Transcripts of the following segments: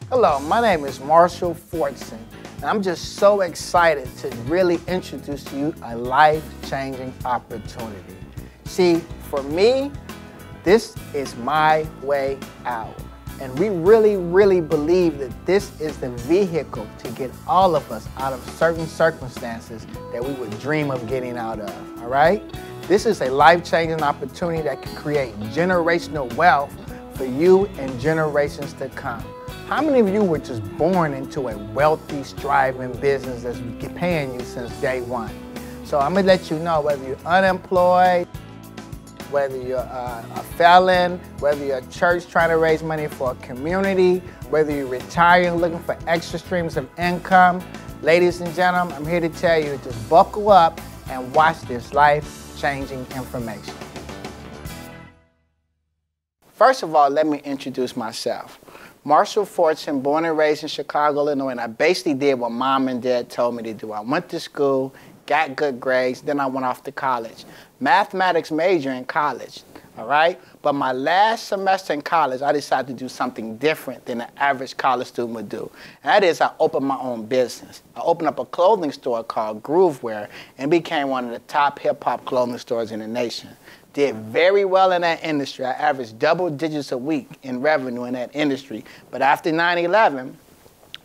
Hello, my name is Marshall Fortson, and I'm just so excited to really introduce to you a life-changing opportunity. See, for me, this is my way out. And we really believe that this is the vehicle to get all of us out of certain circumstances that we would dream of getting out of, all right? This is a life-changing opportunity that can create generational wealth for you and generations to come. How many of you were just born into a wealthy, striving business that's paying you since day one? So I'm gonna let you know whether you're unemployed, whether you're a felon, whether you're a church trying to raise money for a community, whether you're retiring looking for extra streams of income. Ladies and gentlemen, I'm here to tell you, just buckle up and watch this life-changing information. First of all, let me introduce myself. Marshall Fortson, born and raised in Chicago, Illinois, and I basically did what mom and dad told me to do. I went to school, got good grades, then I went off to college. Mathematics major in college, all right? But my last semester in college, I decided to do something different than the average college student would do. And that is, I opened my own business. I opened up a clothing store called Groovewear and became one of the top hip-hop clothing stores in the nation. Did very well in that industry. I averaged double digits a week in revenue in that industry. But after 9/11,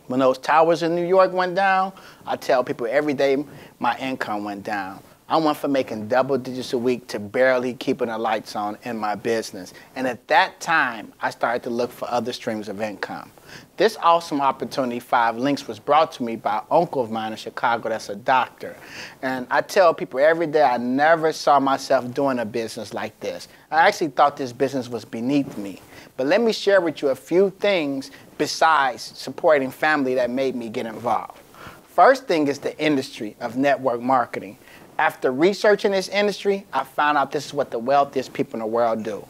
when those towers in New York went down, I tell people every day my income went down. I went from making double digits a week to barely keeping the lights on in my business. And at that time, I started to look for other streams of income. This awesome opportunity, 5 Links, was brought to me by an uncle of mine in Chicago that's a doctor. And I tell people every day I never saw myself doing a business like this. I actually thought this business was beneath me. But let me share with you a few things besides supporting family that made me get involved. First thing is the industry of network marketing. After researching this industry, I found out this is what the wealthiest people in the world do.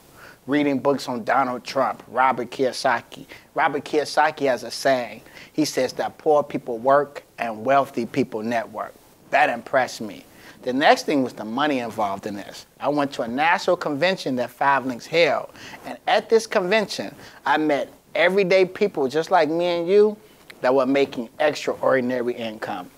Reading books on Donald Trump, Robert Kiyosaki. Robert Kiyosaki has a saying. He says that poor people work and wealthy people network. That impressed me. The next thing was the money involved in this. I went to a national convention that 5 Links held. And at this convention, I met everyday people just like me and you that were making extraordinary income.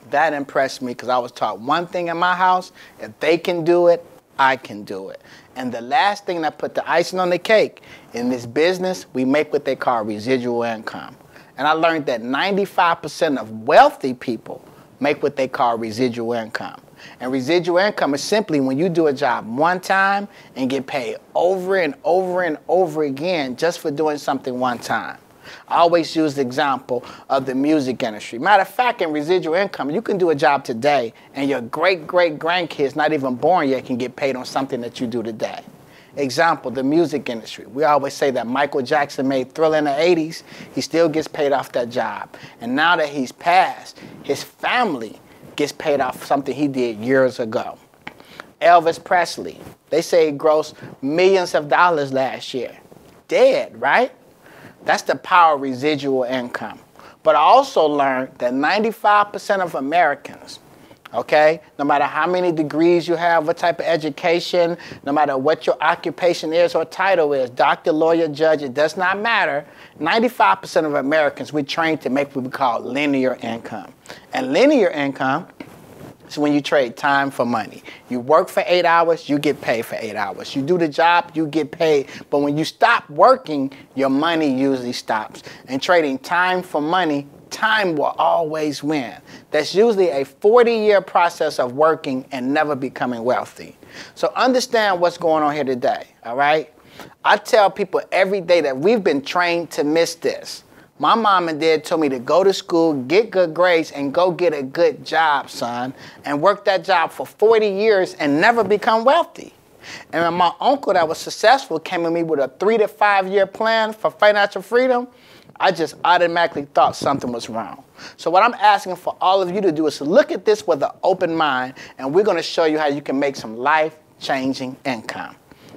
That impressed me because I was taught one thing in my house: if they can do it, I can do it. And the last thing that put the icing on the cake, in this business, we make what they call residual income. And I learned that 95% of wealthy people make what they call residual income. And residual income is simply when you do a job one time and get paid over and over and over again just for doing something one time. I always use the example of the music industry. Matter of fact, in residual income, you can do a job today and your great-great-grandkids not even born yet can get paid on something that you do today. Example, the music industry. We always say that Michael Jackson made Thriller in the 80s. He still gets paid off that job. And now that he's passed, his family gets paid off something he did years ago. Elvis Presley. They say he grossed millions of dollars last year. Dead, right? That's the power of residual income. But I also learned that 95% of Americans, okay, no matter how many degrees you have, what type of education, no matter what your occupation is or title is, doctor, lawyer, judge, it does not matter, 95% of Americans, we're trained to make what we call linear income. And linear income is when you trade time for money. You work for 8 hours, you get paid for 8 hours. You do the job, you get paid. But when you stop working, your money usually stops. And trading time for money, time will always win. That's usually a 40-year process of working and never becoming wealthy. So understand what's going on here today, all right? I tell people every day that we've been trained to miss this. My mom and dad told me to go to school, get good grades, and go get a good job, son, and work that job for 40 years and never become wealthy. And when my uncle that was successful came to me with a 3 to 5 year plan for financial freedom, I just automatically thought something was wrong. So what I'm asking for all of you to do is to look at this with an open mind, and we're going to show you how you can make some life-changing income.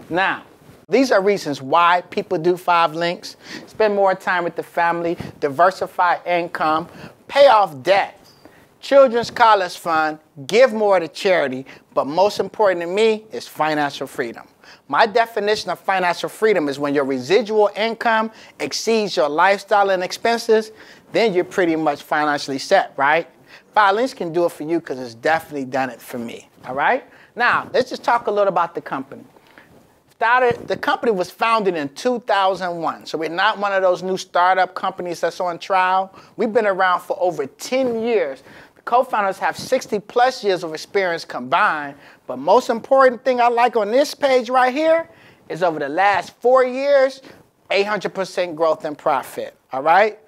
Now, these are reasons why people do 5 Links. Spend more time with the family, diversify income, pay off debt, children's college fund, give more to charity, but most important to me is financial freedom. My definition of financial freedom is when your residual income exceeds your lifestyle and expenses, then you're pretty much financially set, right? 5 Links can do it for you because it's definitely done it for me, all right? Now, let's just talk a little about the company. The company was founded in 2001, so we're not one of those new startup companies that's on trial. We've been around for over 10 years. The co-founders have 60+ years of experience combined, but most important thing I like on this page right here is over the last 4 years, 800% growth in profit, all right?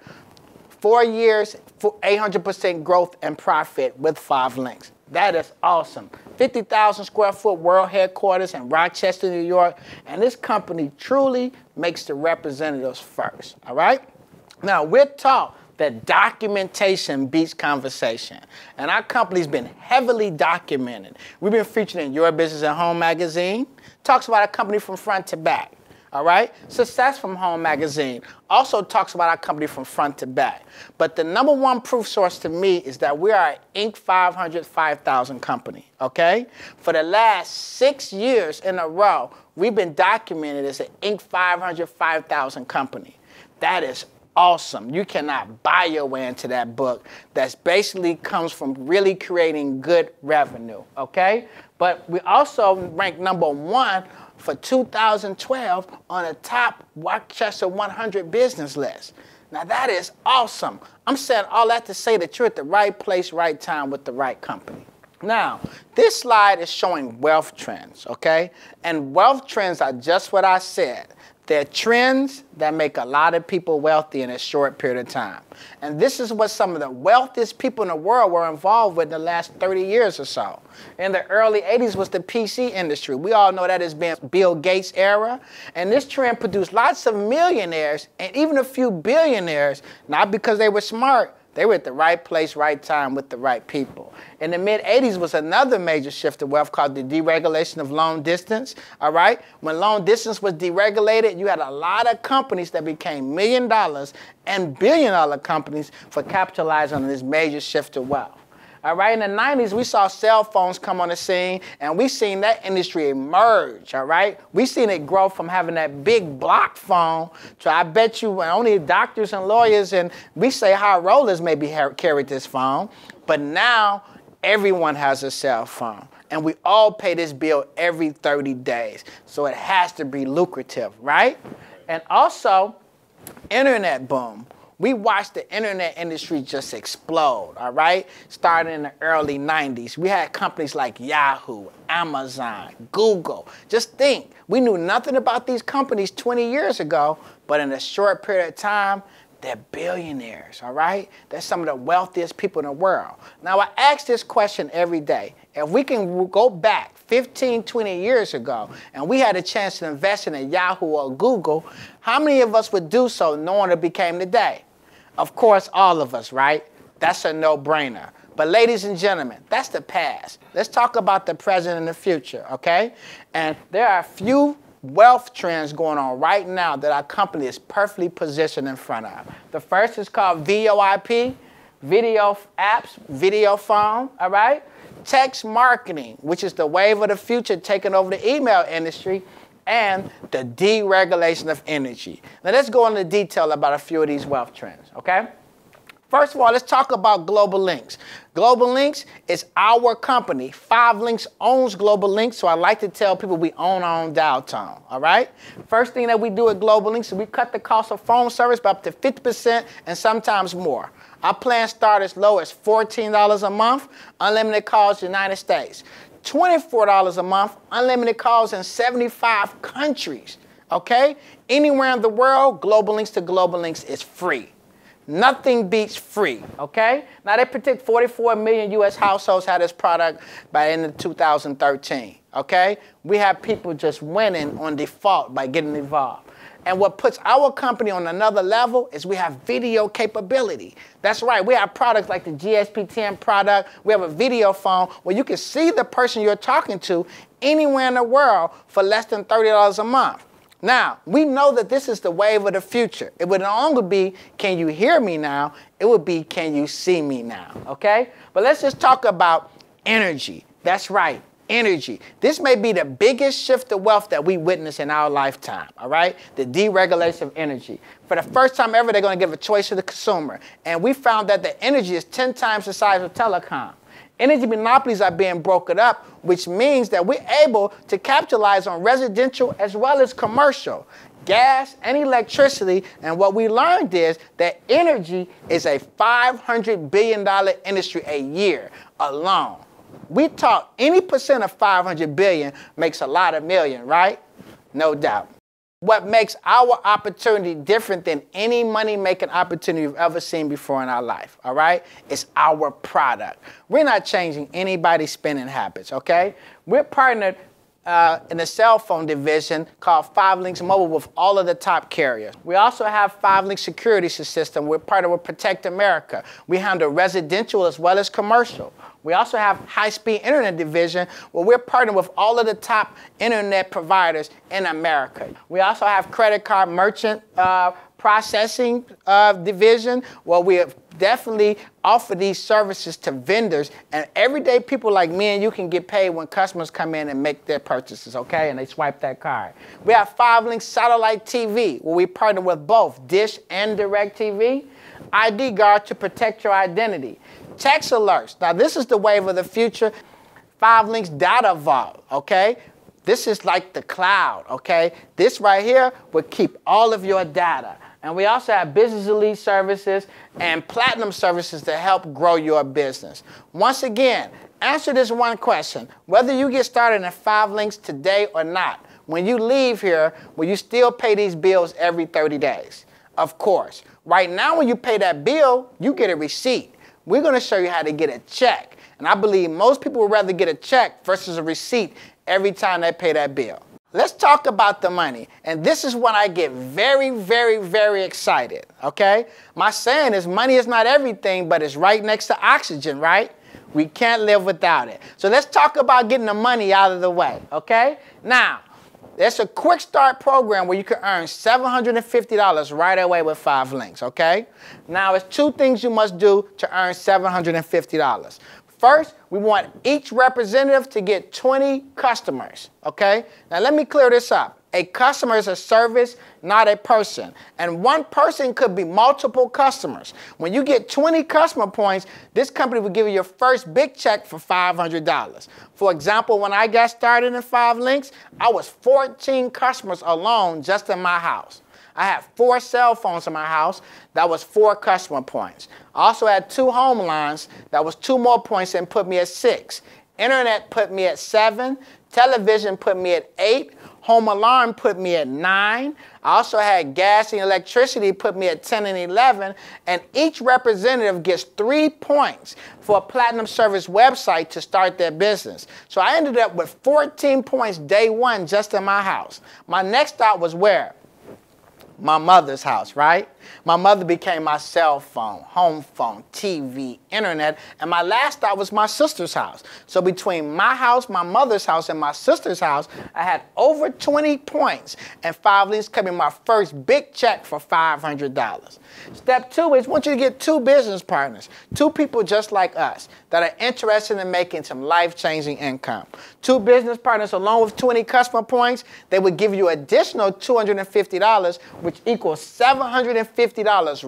4 years, 800% growth and profit with 5 Links. That is awesome. 50,000 square foot world headquarters in Rochester, New York, and this company truly makes the representatives first, all right? Now, we're taught that documentation beats conversation, and our company's been heavily documented. We've been featured in Your Business at Home magazine, talks about our company from front to back. All right? Success from Home magazine also talks about our company from front to back. But the #1 proof source to me is that we are an Inc. 500, 5,000 company, okay? For the last 6 years in a row, we've been documented as an Inc. 500, 5,000 company. That is awesome. You cannot buy your way into that book. That's basically comes from really creating good revenue, okay? But we also ranked #1 for 2012 on the top Rochester 100 business list. Now that is awesome. I'm saying all that to say that you're at the right place, right time with the right company. Now, this slide is showing wealth trends, okay? And wealth trends are just what I said. They're trends that make a lot of people wealthy in a short period of time. And this is what some of the wealthiest people in the world were involved with in the last 30 years or so. In the early 80s was the PC industry. We all know that has been Bill Gates' era. And this trend produced lots of millionaires and even a few billionaires, not because they were smart. They were at the right place, right time with the right people. In the mid-'80s was another major shift of wealth called the deregulation of long distance, all right? When long distance was deregulated, you had a lot of companies that became $1 million and billion-dollar companies for capitalizing on this major shift of wealth. All right, in the 90s, we saw cell phones come on the scene, and we seen that industry emerge, all right? We seen it grow from having that big block phone to, I bet you, only doctors and lawyers and we say high rollers maybe carried this phone, but now everyone has a cell phone, and we all pay this bill every 30 days, so it has to be lucrative, right? And also, internet boom. We watched the internet industry just explode, all right? Starting in the early 90s. We had companies like Yahoo, Amazon, Google. Just think, we knew nothing about these companies 20 years ago, but in a short period of time, they're billionaires, all right? They're some of the wealthiest people in the world. Now, I ask this question every day. If we can go back 15, 20 years ago, and we had a chance to invest in a Yahoo or Google, how many of us would do so knowing it became today? Of course, all of us, right? That's a no-brainer. But ladies and gentlemen, that's the past. Let's talk about the present and the future, okay? And there are a few wealth trends going on right now that our company is perfectly positioned in front of. The first is called VoIP, video apps, video phone, all right? Text marketing, which is the wave of the future taking over the email industry, and the deregulation of energy. Now let's go into detail about a few of these wealth trends, okay? First of all, let's talk about Global Links. Global Links is our company. 5 Links owns Global Links, so I like to tell people we own our own dial tone, all right? First thing that we do at Global Links is we cut the cost of phone service by up to 50% and sometimes more. Our plans start as low as $14 a month, unlimited calls United States. $24 a month, unlimited calls in 75 countries, okay? Anywhere in the world, Global Links to Global Links is free. Nothing beats free, okay? Now, they predict 44 million U.S. households had this product by the end of 2013, okay? We have people just winning on default by getting involved. And what puts our company on another level is we have video capability. That's right, we have products like the GSP-10 product. We have a video phone where you can see the person you're talking to anywhere in the world for less than $30 a month. Now, we know that this is the wave of the future. It would no longer be, can you hear me now? It would be, can you see me now? Okay? But let's just talk about energy. That's right, energy. This may be the biggest shift of wealth that we witness in our lifetime, all right? The deregulation of energy. For the first time ever, they're going to give a choice to the consumer. And we found that the energy is 10 times the size of telecom. Energy monopolies are being broken up, which means that we're able to capitalize on residential as well as commercial, gas and electricity. And what we learned is that energy is a $500 billion industry a year alone. We talk any percent of 500 billion makes a lot of million, right? No doubt. What makes our opportunity different than any money-making opportunity you've ever seen before in our life, all right? It's our product. We're not changing anybody's spending habits, okay? We're partnered in the cell phone division called 5 Links Mobile with all of the top carriers. We also have 5 Links Security System. We're partnered with Protect America. We handle residential as well as commercial. We also have high-speed internet division where we're partnered with all of the top internet providers in America. We also have credit card merchant processing division where we definitely offer these services to vendors, and everyday people like me and you can get paid when customers come in and make their purchases, okay, and they swipe that card. We have 5 Links Satellite TV where we partner with both Dish and DirecTV. ID Guard to protect your identity. Text alerts. Now, this is the wave of the future. 5 Links Data Vault, okay? This is like the cloud, okay? This right here will keep all of your data. And we also have Business Elite services and Platinum services to help grow your business. Once again, answer this one question. Whether you get started in 5 Links today or not, when you leave here, will you still pay these bills every 30 days? Of course. Right now, when you pay that bill, you get a receipt. We're going to show you how to get a check. And I believe most people would rather get a check versus a receipt every time they pay that bill. Let's talk about the money. And this is when I get very, very, very excited, okay? My saying is money is not everything, but it's right next to oxygen, right? We can't live without it. So let's talk about getting the money out of the way, okay? Now, there's a quick start program where you can earn $750 right away with 5 Links, okay? Now, it's 2 things you must do to earn $750. First, we want each representative to get 20 customers, okay? Now, let me clear this up. A customer is a service, not a person. And one person could be multiple customers. When you get 20 customer points, this company will give you your first big check for $500. For example, when I got started in 5 Links, I was 14 customers alone just in my house. I had 4 cell phones in my house. That was 4 customer points. I also had 2 home lines. That was 2 more points and put me at 6. Internet put me at 7. Television put me at 8. Home alarm put me at 9. I also had gas and electricity put me at 10 and 11. And each representative gets 3 points for a Platinum Service website to start their business. So I ended up with 14 points day 1 just in my house. My next stop was where? My mother's house, right? My mother became my cell phone, home phone, TV, internet, and my last stop was my sister's house. So between my house, my mother's house, and my sister's house, I had over 20 points, and 5 Links coming my first big check for $500. Step 2 is I want you to get 2 business partners, 2 people just like us that are interested in making some life-changing income. 2 business partners along with 20 customer points, they would give you additional $250, which equals $750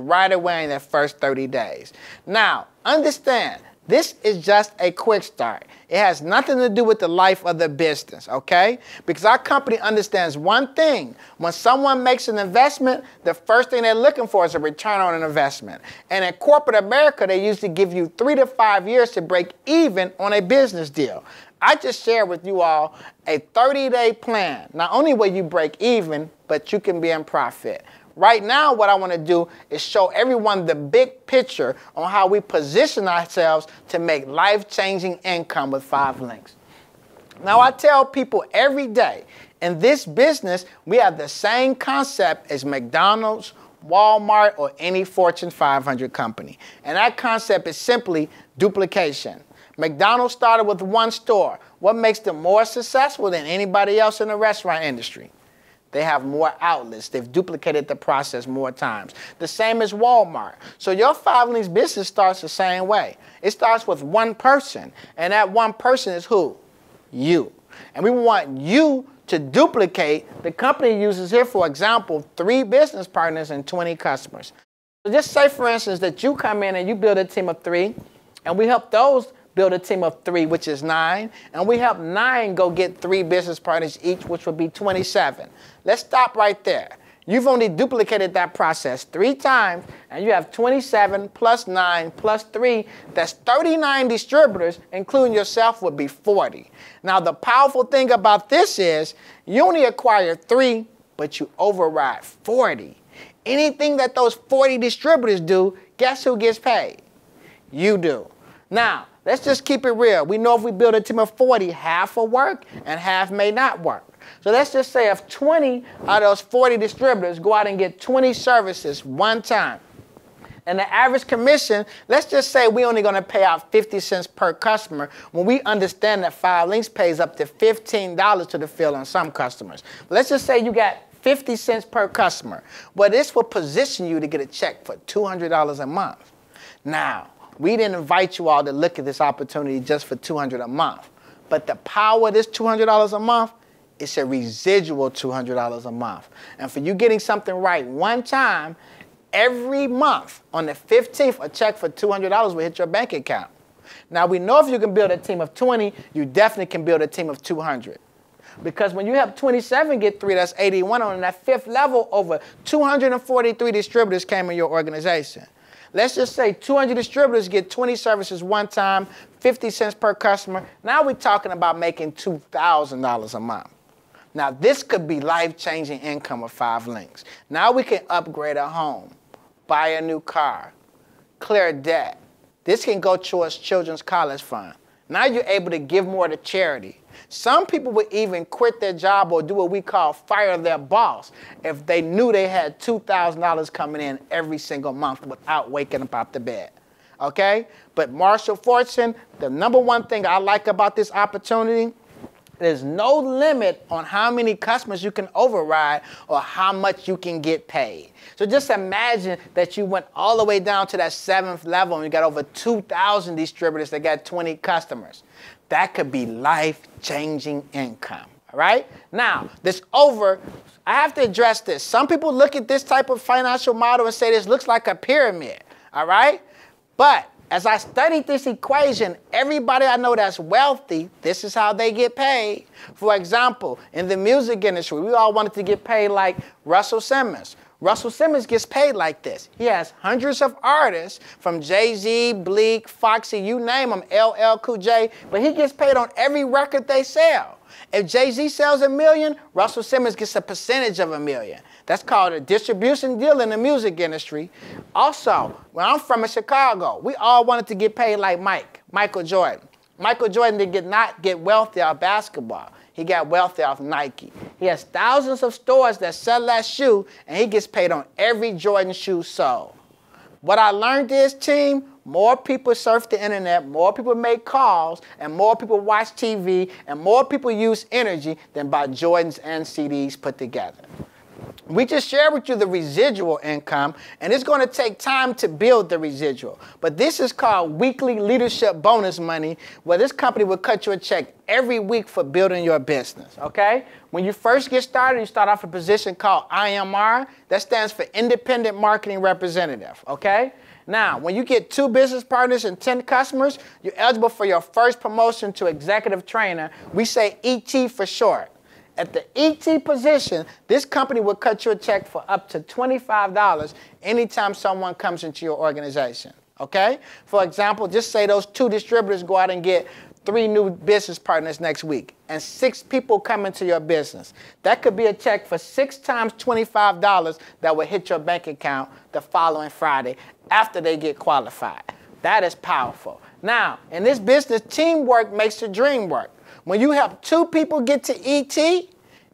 right away in their first 30 days. Now, understand, this is just a quick start. It has nothing to do with the life of the business, okay? Because our company understands one thing. When someone makes an investment, the first thing they're looking for is a return on an investment. And in corporate America, they usually give you 3 to 5 years to break even on a business deal. I just shared with you all a 30-day plan. Not only will you break even, but you can be in profit. Right now, what I want to do is show everyone the big picture on how we position ourselves to make life-changing income with 5 Links. Now, I tell people every day, in this business, we have the same concept as McDonald's, Walmart, or any Fortune 500 company. And that concept is simply duplication. McDonald's started with 1 store. What makes them more successful than anybody else in the restaurant industry? They have more outlets. They've duplicated the process more times. The same as Walmart. So your 5 links business starts the same way. It starts with one person, and that one person is who? You. And we want you to duplicate. The company uses here, for example, 3 business partners and 20 customers. So just say, for instance, that you come in and you build a team of 3, and we help those build a team of 3, which is 9, and we help 9 go get 3 business partners each, which would be 27. Let's stop right there. You've only duplicated that process 3 times, and you have 27 plus 9 plus 3. That's 39 distributors, including yourself, would be 40. Now, the powerful thing about this is you only acquire 3, but you override 40. Anything that those 40 distributors do, guess who gets paid? You do. Now, let's just keep it real. We know if we build a team of 40, half will work and half may not work. So let's just say if 20 out of those 40 distributors go out and get 20 services one time, and the average commission, let's just say we're only going to pay out 50 cents per customer when we understand that 5 links pays up to $15 to the field on some customers. But let's just say you got 50 cents per customer. Well, this will position you to get a check for $200 a month. Now, we didn't invite you all to look at this opportunity just for $200 a month. But the power of this $200 a month, it's a residual $200 a month. And for you getting something right one time, every month on the 15th, a check for $200 will hit your bank account. Now, we know if you can build a team of 20, you definitely can build a team of 200. Because when you have 27 get 3, that's 81. On that 5th level, over 243 distributors came in your organization. Let's just say 200 distributors get 20 services one time, 50 cents per customer. Now we're talking about making $2,000 a month. Now this could be life-changing income of 5 links. Now we can upgrade a home, buy a new car, clear debt. This can go towards children's college fund. Now you're able to give more to charity. Some people would even quit their job or do what we call fire their boss if they knew they had $2,000 coming in every single month without waking up out the bed. Okay? But Marshall Fortson, the #1 thing I like about this opportunity, there's no limit on how many customers you can override or how much you can get paid. So just imagine that you went all the way down to that 7th level and you got over 2,000 distributors that got 20 customers. That could be life-changing income, all right? Now, I have to address this. Some people look at this type of financial model and say this looks like a pyramid, all right? But as I studied this equation, everybody I know that's wealthy, this is how they get paid. For example, in the music industry, we all wanted to get paid like Russell Simmons. Russell Simmons gets paid like this. He has hundreds of artists from Jay-Z, Bleak, Foxy, you name them, LL Cool J, but he gets paid on every record they sell. If Jay-Z sells 1 million, Russell Simmons gets a percentage of 1 million. That's called a distribution deal in the music industry. Also, where I'm from in Chicago, we all wanted to get paid like Michael Jordan. Michael Jordan did not get wealthy off basketball. He got wealthy off Nike. He has thousands of stores that sell that shoe, and he gets paid on every Jordan shoe sold. What I learned is, team, more people surf the internet, more people make calls, and more people watch TV, and more people use energy than buy Jordans and CDs put together. We just shared with you the residual income, and it's going to take time to build the residual. But this is called weekly leadership bonus money, where this company will cut you a check every week for building your business, okay? When you first get started, you start off a position called IMR. That stands for Independent Marketing Representative, okay? Now, when you get 2 business partners and 10 customers, you're eligible for your first promotion to executive trainer. We say ET for short. At the ET position, this company will cut you a check for up to $25 anytime someone comes into your organization, okay? For example, just say those 2 distributors go out and get 3 new business partners next week, and 6 people come into your business. That could be a check for 6 times $25 that will hit your bank account the following Friday after they get qualified. That is powerful. Now, in this business, teamwork makes the dream work. When you help 2 people get to ET,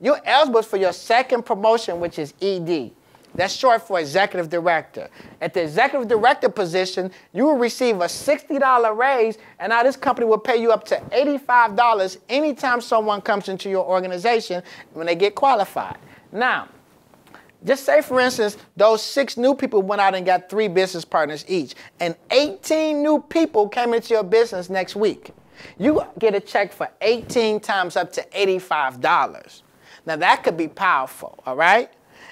you're eligible for your second promotion, which is ED. That's short for executive director. At the executive director position, you will receive a $60 raise, and now this company will pay you up to $85 anytime someone comes into your organization when they get qualified. Now, just say, for instance, those 6 new people went out and got 3 business partners each, and 18 new people came into your business next week. You get a check for 18 times up to $85. Now, that could be powerful, all right?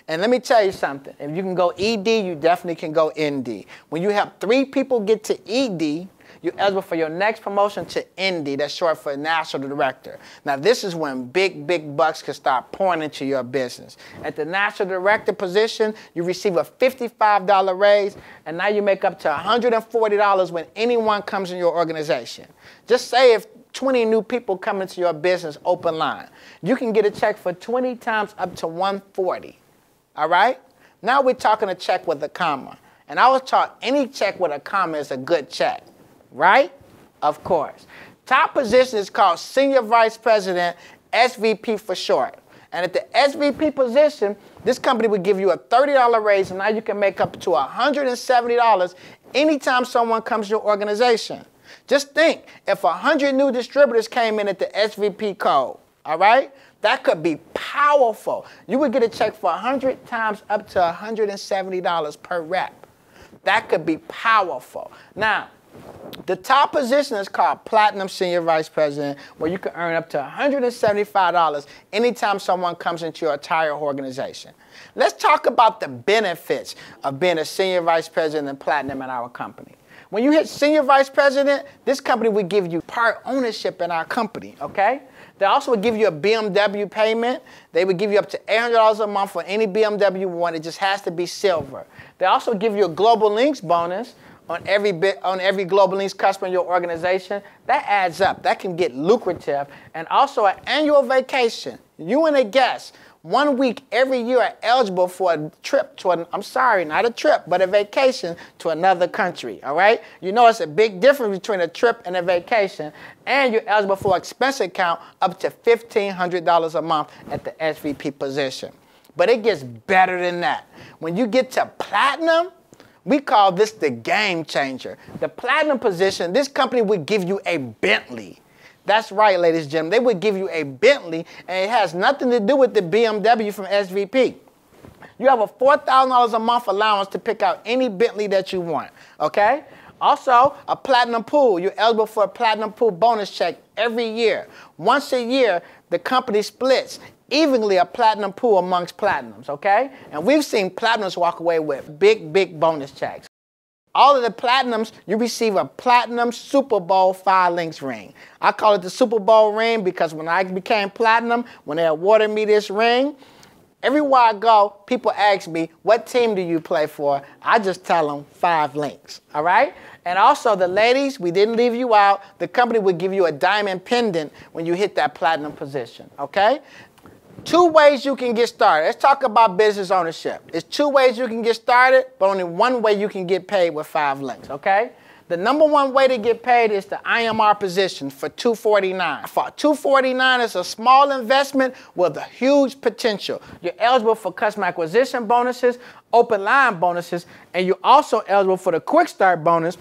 And let me tell you something. If you can go ED, you definitely can go ND. When you help 3 people get to ED, you're eligible for your next promotion to ND. That's short for National Director. Now, this is when big bucks can start pouring into your business. At the National Director position, you receive a $55 raise, and now you make up to $140 when anyone comes in your organization. Just say if 20 new people come into your business open line, you can get a check for 20 times up to $140. All right? Now we're talking a check with a comma. And I was taught any check with a comma is a good check. Right? Of course. Top position is called Senior Vice President, SVP for short. And at the SVP position, this company would give you a $30 raise, and now you can make up to $170 anytime someone comes to your organization. Just think, if 100 new distributors came in at the SVP code, all right? That could be powerful. You would get a check for 100 times up to $170 per rep. That could be powerful. Now, the top position is called Platinum Senior Vice President, where you can earn up to $175 anytime someone comes into your entire organization. Let's talk about the benefits of being a Senior Vice President and Platinum in our company. When you hit Senior Vice President, this company would give you part ownership in our company, okay? They also would give you a BMW payment. They would give you up to $800 a month for any BMW you want. It just has to be silver. They also give you a Global Links bonus on every Global Links customer in your organization. That adds up. That can get lucrative. And also an annual vacation. You and a guest, 1 week every year, are eligible for a trip to I'm sorry, not a trip, but a vacation to another country, all right? You know it's a big difference between a trip and a vacation, and you're eligible for an expense account up to $1,500 a month at the SVP position. But it gets better than that. When you get to Platinum, we call this the game changer. The Platinum position, this company would give you a Bentley. That's right, ladies and gentlemen. They would give you a Bentley, and it has nothing to do with the BMW from SVP. You have a $4,000 a month allowance to pick out any Bentley that you want, okay? Also, a Platinum pool. You're eligible for a Platinum pool bonus check every year. Once a year, the company splits evenly a Platinum pool amongst Platinums, okay? And we've seen Platinums walk away with big bonus checks. All of the Platinums, you receive a Platinum Super Bowl 5 links ring. I call it the Super Bowl ring because when I became Platinum, when they awarded me this ring, everywhere I go, people ask me, what team do you play for? I just tell them 5 links, all right? And also the ladies, we didn't leave you out. The company would give you a diamond pendant when you hit that Platinum position, okay? 2 ways you can get started. Let's talk about business ownership. There's 2 ways you can get started, but only 1 way you can get paid with 5 links, okay? The number 1 way to get paid is the IMR position for $249. For $249, it's a small investment with a huge potential. You're eligible for customer acquisition bonuses, open line bonuses, and you're also eligible for the quick start bonus,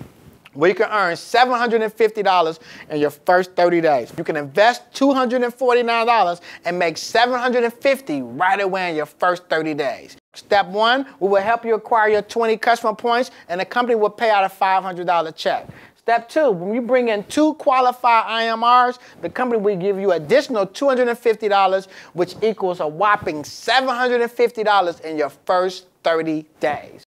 where you can earn $750 in your first 30 days. You can invest $249 and make $750 right away in your first 30 days. Step 1, we will help you acquire your 20 customer points, and the company will pay out a $500 check. Step 2, when you bring in 2 qualified IMRs, the company will give you additional $250, which equals a whopping $750 in your first 30 days.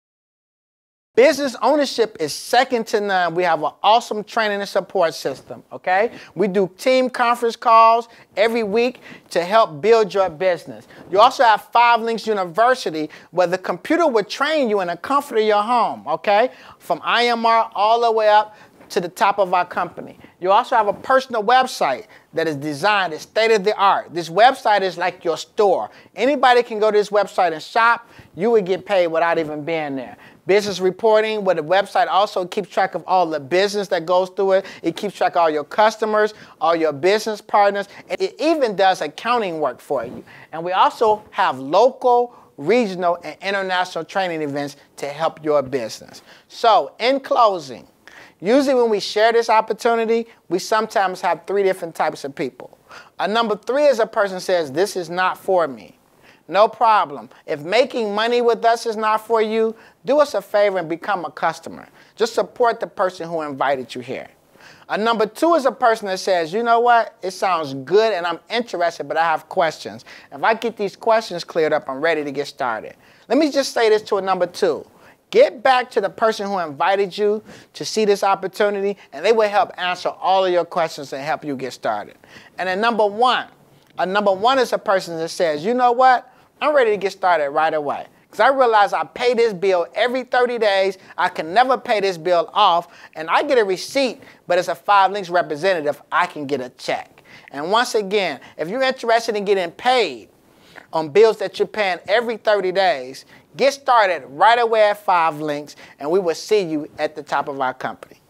Business ownership is second to none. We have an awesome training and support system, okay? We do team conference calls every week to help build your business. You also have 5 Links University, where the computer will train you in the comfort of your home, okay? From IMR all the way up to the top of our company. You also have a personal website that is designed as state-of-the-art. This website is like your store. Anybody can go to this website and shop. You would get paid without even being there. Business reporting, where the website also keeps track of all the business that goes through it. It keeps track of all your customers, all your business partners. And it even does accounting work for you. And we also have local, regional, and international training events to help your business. So, in closing, usually when we share this opportunity, we sometimes have 3 different types of people. Number 3 is a person says, this is not for me. No problem. If making money with us is not for you, do us a favor and become a customer. Just support the person who invited you here. Number 2 is a person that says, you know what, it sounds good and I'm interested, but I have questions. If I get these questions cleared up, I'm ready to get started. Let me just say this to a number 2. Get back to the person who invited you to see this opportunity, and they will help answer all of your questions and help you get started. And then number 1. Number 1 is a person that says, you know what, I'm ready to get started right away. Because I realize I pay this bill every 30 days. I can never pay this bill off. And I get a receipt, but as a 5 Links representative, I can get a check. And once again, if you're interested in getting paid on bills that you're paying every 30 days, get started right away at 5 Links, and we will see you at the top of our company.